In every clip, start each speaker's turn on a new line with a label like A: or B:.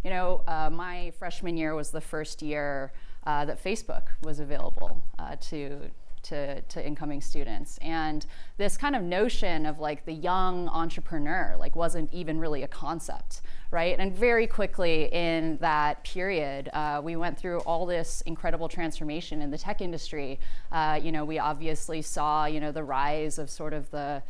A: My freshman year was the first year that Facebook was available to incoming students. And this kind of notion of like the young entrepreneur like wasn't even really a concept, right? And very quickly in that period, we went through all this incredible transformation in the tech industry. We obviously saw, the rise of sort of the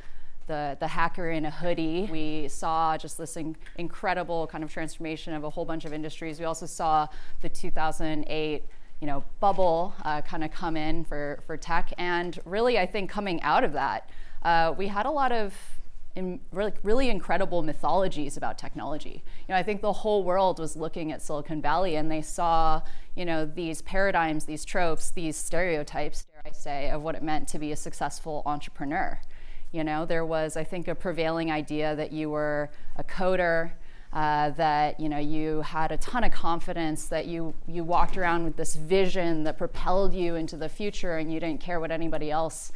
A: hacker-in-a-hoodie. We saw just this incredible kind of transformation of a whole bunch of industries. We also saw the 2008 bubble kind of come in for tech. And really, I think coming out of that, we had a lot of really incredible mythologies about technology. I think the whole world was looking at Silicon Valley and they saw, these paradigms, these tropes, these stereotypes, dare I say, of what it meant to be a successful entrepreneur. There was, I think, a prevailing idea that you were a coder, that you had a ton of confidence, that you walked around with this vision that propelled you into the future and you didn't care what anybody else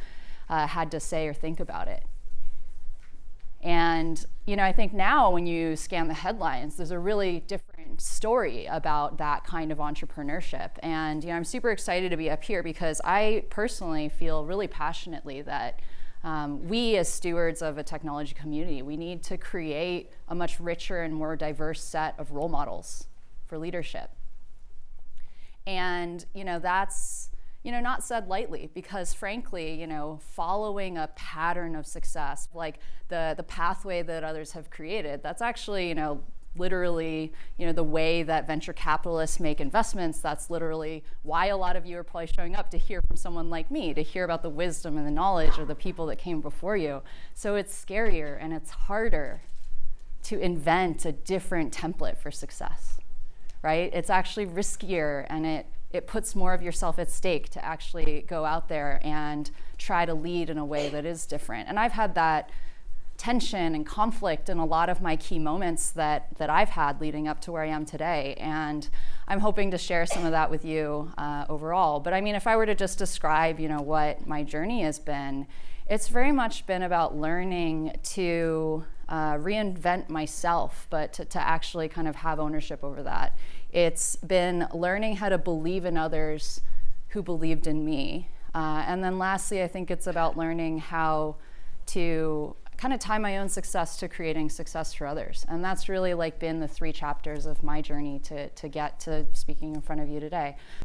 A: had to say or think about it. And I think now when you scan the headlines, there's a really different story about that kind of entrepreneurship. And I'm super excited to be up here because I personally feel really passionately that we as stewards of a technology community, we need to create a much richer and more diverse set of role models for leadership. And that's not said lightly because frankly, following a pattern of success, like the pathway that others have created, that's actually, literally, the way that venture capitalists make investments. That's literally why a lot of you are probably showing up to hear from someone like me, to hear about the wisdom and the knowledge of the people that came before you. So it's scarier and it's harder to invent a different template for success, right? It's actually riskier and it puts more of yourself at stake to actually go out there and try to lead in a way that is different. And I've had that tension and conflict in a lot of my key moments that I've had leading up to where I am today. And I'm hoping to share some of that with you overall. But I mean, if I were to just describe, what my journey has been, it's very much been about learning to reinvent myself, but to actually kind of have ownership over that. It's been learning how to believe in others who believed in me. And then lastly, I think it's about learning how to kind of tie my own success to creating success for others. And that's really been the 3 chapters of my journey to get to speaking in front of you today.